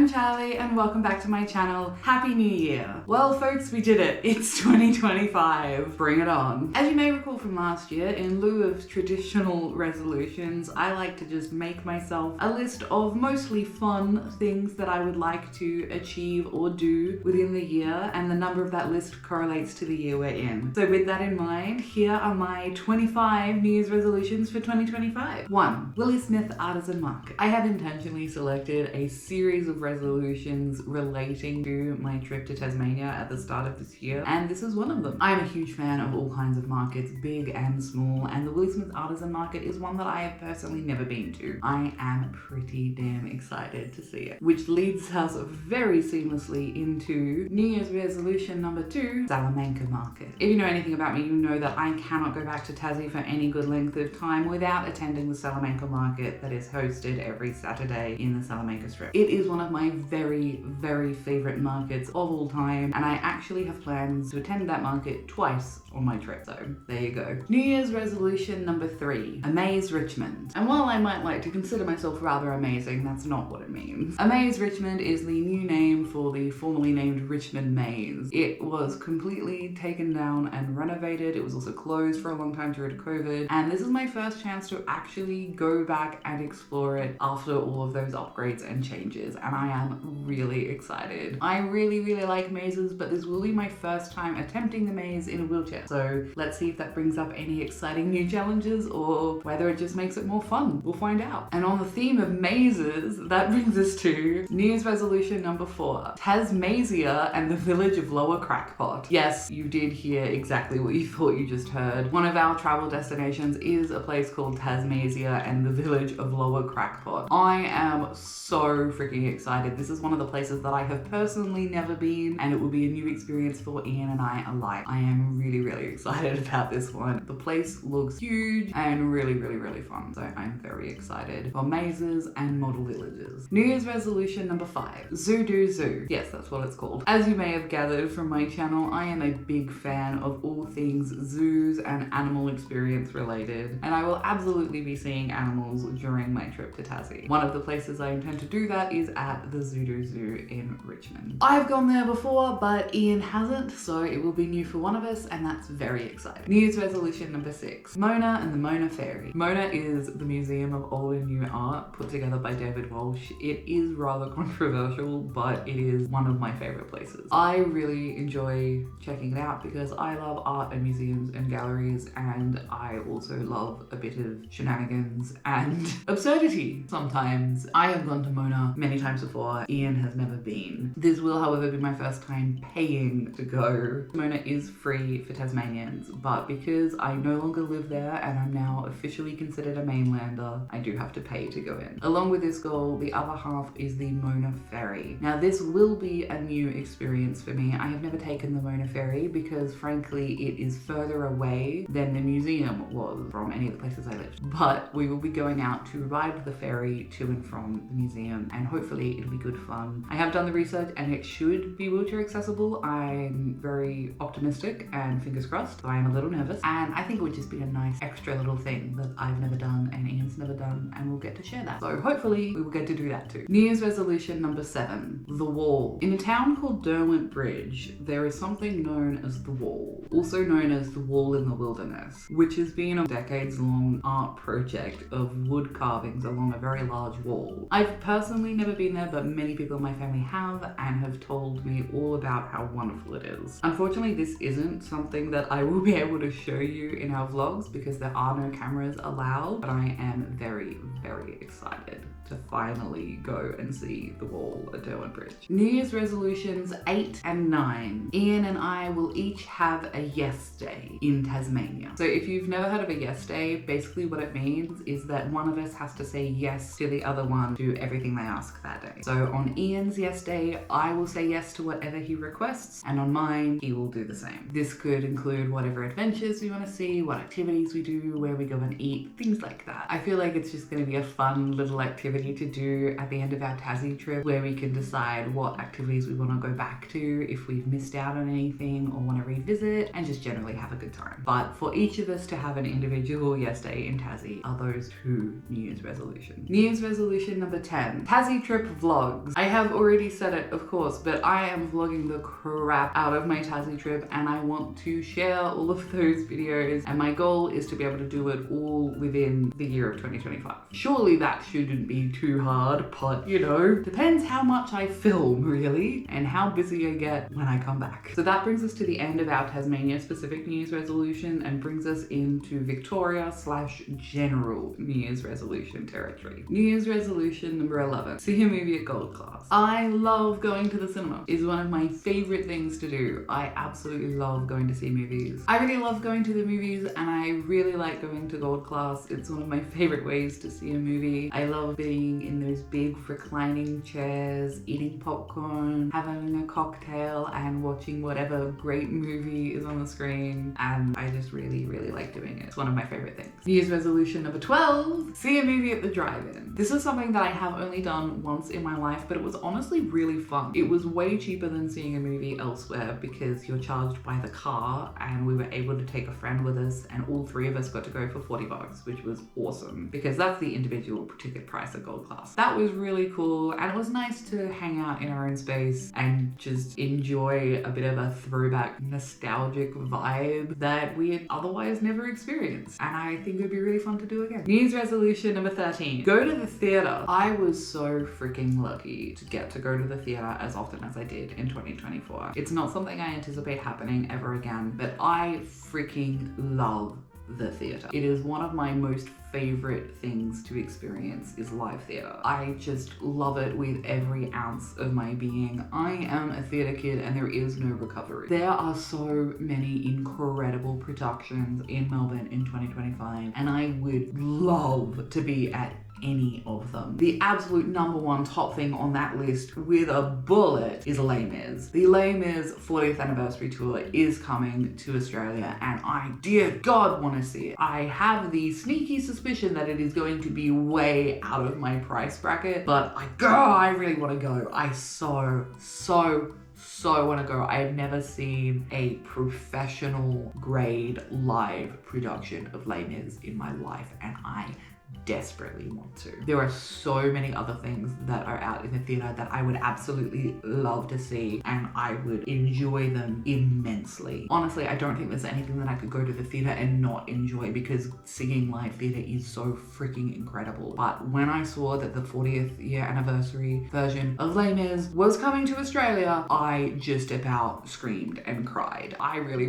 I'm Charlie and welcome back to my channel. Happy New Year. Well folks, we did it. It's 2025. Bring it on. As you may recall from last year, in lieu of traditional resolutions, I like to just make myself a list of mostly fun things that I would like to achieve or do within the year, and the number of that list correlates to the year we're in. So with that in mind, here are my 25 New Year's resolutions for 2025. 1. Willie Smith Artisan Market. I have intentionally selected a series of resolutions relating to my trip to Tasmania at the start of this year, and this is one of them. I'm a huge fan of all kinds of markets, big and small, and the Willie Smith Artisan Market is one that I have personally never been to. I am pretty damn excited to see it, which leads us very seamlessly into New Year's resolution number 2, Salamanca Market. If you know anything about me, you know that I cannot go back to Tassie for any good length of time without attending the Salamanca Market that is hosted every Saturday in the Salamanca Strip. It is one of my very, very favorite markets of all time, and I actually have plans to attend that market twice on my trip, so there you go. New Year's resolution number 3, Amaze Richmond. And while I might like to consider myself rather amazing, that's not what it means. Amaze Richmond is the new name for the formerly named Richmond Maze. It was completely taken down and renovated. It was also closed for a long time due to COVID, and this is my first chance to actually go back and explore it after all of those upgrades and changes, and I am really excited. I really like mazes, but this will be my first time attempting the maze in a wheelchair, so let's see if that brings up any exciting new challenges or whether it just makes it more fun. We'll find out. And on the theme of mazes, that brings us to New Year's resolution number 4, Tasmania and the village of Lower Crackpot. Yes, you did hear exactly what you thought you just heard. One of our travel destinations is a place called Tasmania and the village of Lower Crackpot. I am so freaking excited. This is one of the places that I have personally never been, and it will be a new experience for Ian and I alike. I am really excited about this one. The place looks huge and really fun, so I'm very excited for mazes and model villages. New Year's resolution number 5, Zoo Zoo. Yes, that's what it's called. As you may have gathered from my channel, I am a big fan of all things zoos and animal experience related, and I will absolutely be seeing animals during my trip to Tassie. One of the places I intend to do that is at the Zoo in Richmond. I've gone there before, but Ian hasn't, so it will be new for one of us, and that's very exciting. New Year's resolution number 6, Mona and the Mona Fairy. Mona is the museum of old and new art put together by David Walsh. It is rather controversial, but it is one of my favorite places. I really enjoy checking it out because I love art and museums and galleries, and I also love a bit of shenanigans and absurdity sometimes. I have gone to Mona many times before. Ian has never been. This will, however, be my first time paying to go. Mona is free for Tasmanians, but because I no longer live there and I'm now officially considered a mainlander, I do have to pay to go in. Along with this goal, the other half is the Mona Ferry. Now this will be a new experience for me. I have never taken the Mona Ferry because frankly it is further away than the museum was from any of the places I lived. But we will be going out to ride the ferry to and from the museum, and hopefully it'll be good fun. I have done the research and it should be wheelchair accessible. I'm very optimistic and fingers crossed, so I am a little nervous, and I think it would just be a nice extra little thing that I've never done and Ian's never done, and we'll get to share that. So hopefully we will get to do that too. New Year's resolution number 7, The Wall. In a town called Derwent Bridge, there is something known as The Wall, also known as the Wall in the Wilderness, which has been a decades-long art project of wood carvings along a very large wall. I've personally never been there, but many people in my family have and have told me all about how wonderful it is. Unfortunately, this isn't something that I will be able to show you in our vlogs because there are no cameras allowed, but I am very excited to finally go and see the wall at Derwent Bridge. New Year's resolutions 8 and 9. Ian and I will each have a yes day in Tasmania. So if you've never heard of a yes day, basically what it means is that one of us has to say yes to the other one to everything they ask that day. So on Ian's yes day, I will say yes to whatever he requests, and on mine, he will do the same. This could include whatever adventures we want to see, what activities we do, where we go and eat, things like that. I feel like it's just going to be a fun little activity activity to do at the end of our Tassie trip where we can decide what activities we want to go back to if we've missed out on anything or want to revisit, and just generally have a good time. But for each of us to have an individual yes day in Tassie are those 2 New Year's resolutions. New Year's resolution number 10, Tassie Trip Vlogs. I have already said it, of course, but I am vlogging the crap out of my Tassie trip and I want to share all of those videos, and my goal is to be able to do it all within the year of 2025. Surely that shouldn't be too hard, but you know, depends how much I film really and how busy I get when I come back. So that brings us to the end of our Tasmania specific New Year's resolution and brings us into Victoria / general New Year's resolution territory. New Year's resolution number 11, see a movie at Gold Class. I love going to the cinema. It's one of my favorite things to do. I absolutely love going to see movies. I really love going to the movies and I really like going to Gold Class. It's one of my favorite ways to see a movie. I love being in those big reclining chairs, eating popcorn, having a cocktail and watching whatever great movie is on the screen, and I just really like doing it. It's one of my favorite things. New Year's resolution number 12, see a movie at the drive-in. This is something that I have only done once in my life, but it was honestly really fun. It was way cheaper than seeing a movie elsewhere because you're charged by the car, and we were able to take a friend with us and all 3 of us got to go for $40, which was awesome because that's the individual ticket price at Gold Class. That was really cool, and it was nice to hang out in our own space and just enjoy a bit of a throwback nostalgic vibe that we had otherwise never experienced, and I think it would be really fun to do again. New Year's resolution number 13, go to the theater. I was so freaking lucky to get to go to the theater as often as I did in 2024. It's not something I anticipate happening ever again, but I freaking love the theater. It is one of my most favorite things to experience is live theater. I just love it with every ounce of my being. I am a theater kid and there is no recovery. There are so many incredible productions in Melbourne in 2025 and I would love to be at any of them. The absolute number 1 top thing on that list with a bullet is Les Mis. The Les Mis 40th anniversary tour is coming to Australia and I, dear God, want to see it. I have the sneaky suspicion that it is going to be way out of my price bracket, but I really want to go. I so want to go. I have never seen a professional grade live production of Les Mis in my life and I desperately want to. There are so many other things that are out in the theater that I would absolutely love to see and I would enjoy them immensely. Honestly, I don't think there's anything that I could go to the theater and not enjoy because seeing live theater is so freaking incredible. But when I saw that the 40th year anniversary version of Les Mis was coming to Australia, I just about screamed and cried. I really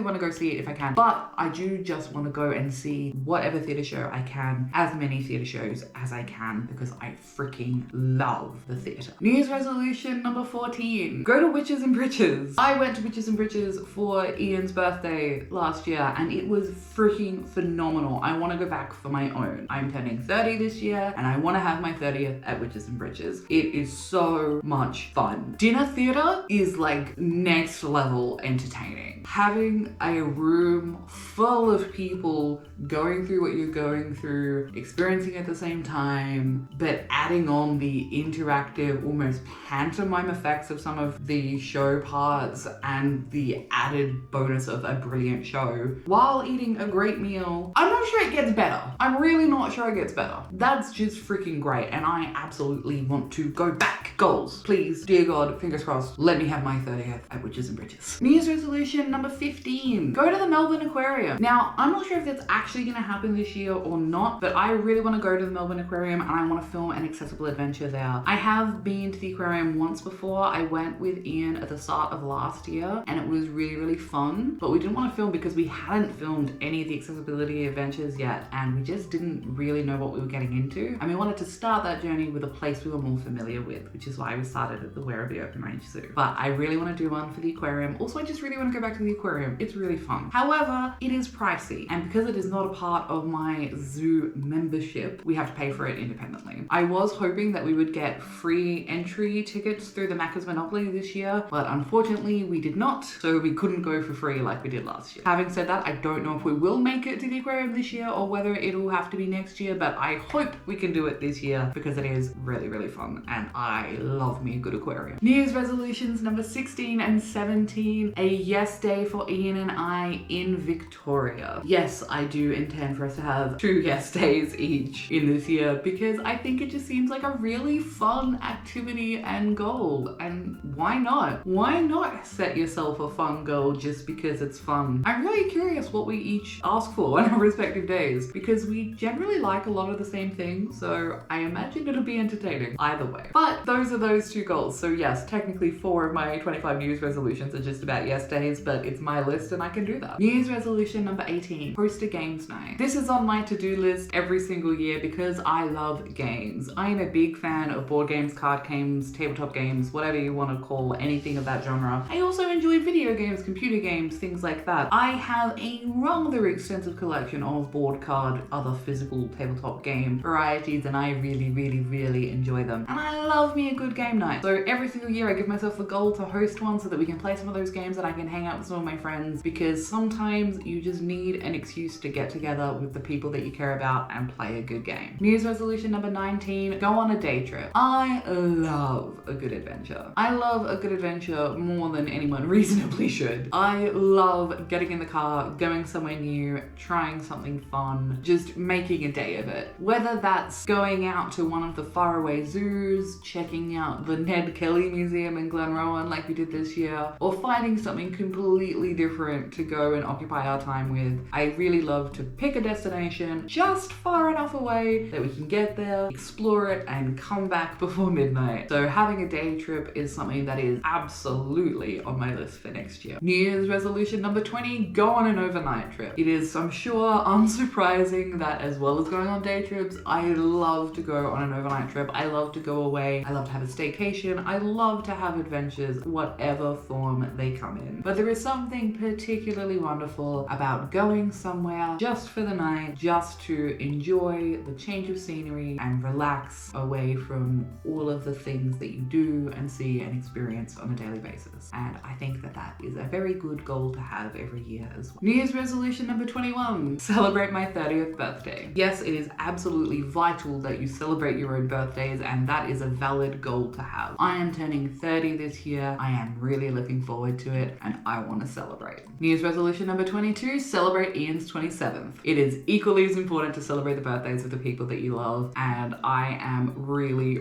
want to go see it if I can, but I do just want to go and see whatever theater show I can, as many theater shows as I can, because I freaking love the theater. New Year's resolution number 14, go to Witches and Britches. I went to Witches and Britches for Ian's birthday last year and it was freaking phenomenal. I want to go back for my own. I'm turning 30 this year and I want to have my 30th at Witches and Britches. It is so much fun. Dinner theater is like next level entertaining. Having a room full of people going through what you're going through, experiencing at the same time, but adding on the interactive, almost pantomime effects of some of the show parts and the added bonus of a brilliant show while eating a great meal. I'm not sure it gets better. I'm really not sure it gets better. That's just freaking great and I absolutely want to go back. Goals, please, dear God, fingers crossed, let me have my 30th at Witches and Britches. New Year's resolution number 15, go to the Melbourne Aquarium. Now, I'm not sure if that's actually gonna happen this year or not, but I really want to go to the Melbourne Aquarium and I want to film an accessible adventure there. I have been to the aquarium once before. I went with Ian at the start of last year and it was really fun, but we didn't want to film because we hadn't filmed any of the accessibility adventures yet and we just didn't really know what we were getting into, and we wanted to start that journey with a place we were more familiar with, which is why we started at the Werribee Open Range Zoo. But I really want to do one for the aquarium. Also, I just really want to go back to the aquarium. It's really fun. However, it is pricey, and because it is not a part of of my zoo membership, we have to pay for it independently. I was hoping that we would get free entry tickets through the Macca's Monopoly this year, but unfortunately we did not, so we couldn't go for free like we did last year. Having said that, I don't know if we will make it to the aquarium this year or whether it'll have to be next year, but I hope we can do it this year because it is really fun and I love me a good aquarium. New Year's resolutions number 16 and 17, a yes day for Ian and I in Victoria. Yes, I do intend for us to have 2 yes days each in this year because I think it just seems like a really fun activity and goal, and why not? Why not set yourself a fun goal just because it's fun? I'm really curious what we each ask for on our respective days because we generally like a lot of the same things, so I imagine it'll be entertaining either way. But those are those 2 goals. So yes, technically 4 of my 25 New Year's resolutions are just about yes days, but it's my list and I can do that. New Year's resolution number 18, host a games night. This is on my to-do list every single year because I love games. I am a big fan of board games, card games, tabletop games, whatever you want to call anything of that genre. I also enjoy video games, computer games, things like that. I have a rather extensive collection of board card, other physical tabletop game varieties, and I really enjoy them. And I love me a good game night. So every single year I give myself the goal to host one so that we can play some of those games and I can hang out with some of my friends, because sometimes you just need an excuse to get together with the people that you care about and play a good game. New Year's resolution number 19, go on a day trip. I love a good adventure. I love a good adventure more than anyone reasonably should. I love getting in the car, going somewhere new, trying something fun, just making a day of it. Whether that's going out to one of the faraway zoos, checking out the Ned Kelly Museum in Glenrowan like we did this year, or finding something completely different to go and occupy our time with. I really love to pick a destination just far enough away that we can get there, explore it, and come back before midnight. So having a day trip is something that is absolutely on my list for next year. New Year's resolution number 20, go on an overnight trip. It is, I'm sure, unsurprising that as well as going on day trips, I love to go on an overnight trip. I love to go away. I love to have a staycation. I love to have adventures, whatever form they come in. But there is something particularly wonderful about going somewhere just for the night, just to enjoy the change of scenery and relax away from all of the things that you do and see and experience on a daily basis. And I think that that is a very good goal to have every year as well. New Year's resolution number 21, celebrate my 30th birthday. Yes, it is absolutely vital that you celebrate your own birthdays, and that is a valid goal to have. I am turning 30 this year. I am really looking forward to it and I want to celebrate. New Year's resolution number 22, celebrate Ian's 27th. It is equally as important to celebrate the birthdays of the people that you love, and I am really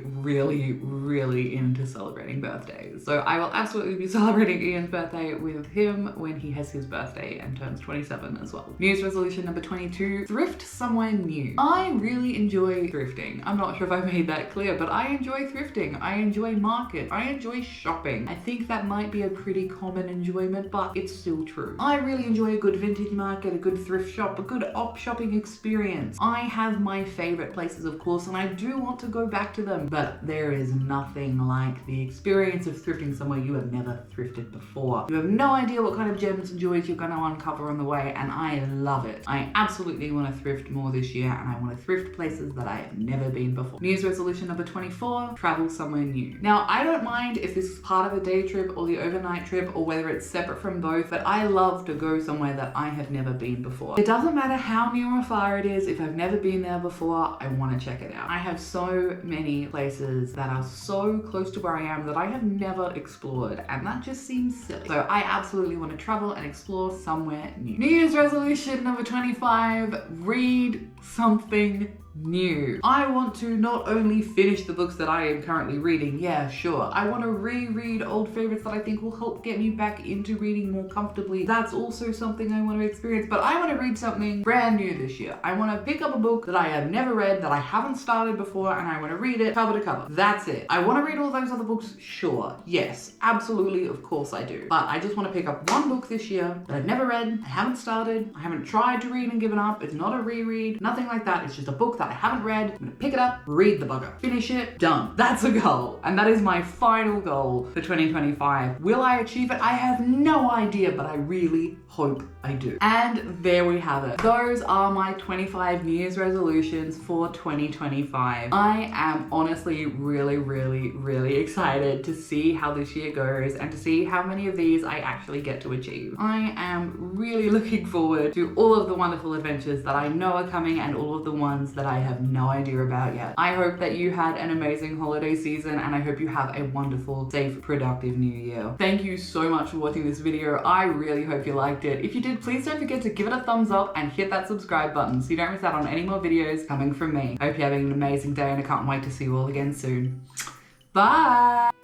into celebrating birthdays. So I will absolutely be celebrating Ian's birthday with him when he has his birthday and turns 27 as well. New Year's resolution number 22, thrift somewhere new. I really enjoy thrifting. I'm not sure if I made that clear, but I enjoy thrifting. I enjoy market. I enjoy shopping. I think that might be a pretty common enjoyment, but it's still true. I really enjoy a good vintage market, a good thrift shop, a good op shopping experience. I have my favorite places, of course, and I do want to go back to them, but there is nothing like the experience of thrifting somewhere you have never thrifted before. You have no idea what kind of gems and joys you're going to uncover on the way, and I love it. I absolutely want to thrift more this year, and I want to thrift places that I have never been before. New Year's resolution number 24, travel somewhere new. Now, I don't mind if this is part of a day trip or the overnight trip, or whether it's separate from both, but I love to go somewhere that I have never been before. It doesn't matter how near or far it is. If I've never been there before, I want to check it out. I have so many places that are so close to where I am that I have never explored, and that just seems silly. So I absolutely want to travel and explore somewhere new. New Year's resolution number 25, read something new. I want to not only finish the books that I am currently reading, yeah, sure. I want to reread old favorites that I think will help get me back into reading more comfortably. That's also something I want to experience, but I want to read something brand new this year. I want to pick up a book that I have never read, that I haven't started before, and I want to read it cover to cover. That's it. I want to read all those other books, sure. Yes, absolutely, of course I do. But I just want to pick up one book this year that I've never read, I haven't started, I haven't tried to read and given up. It's not a reread, nothing like that. It's just a book book that I haven't read. I'm gonna pick it up, read the bugger, finish it, done. That's a goal. And that is my final goal for 2025. Will I achieve it? I have no idea, but I really hope I do. And there we have it. Those are my 25 New Year's resolutions for 2025. I am honestly really excited to see how this year goes and to see how many of these I actually get to achieve. I am really looking forward to all of the wonderful adventures that I know are coming and all of the ones that I have no idea about yet. I hope that you had an amazing holiday season and I hope you have a wonderful, safe, productive new year. Thank you so much for watching this video. I really hope you liked it. If you did, please don't forget to give it a thumbs up and hit that subscribe button so you don't miss out on any more videos coming from me. I hope you're having an amazing day and I can't wait to see you all again soon. Bye!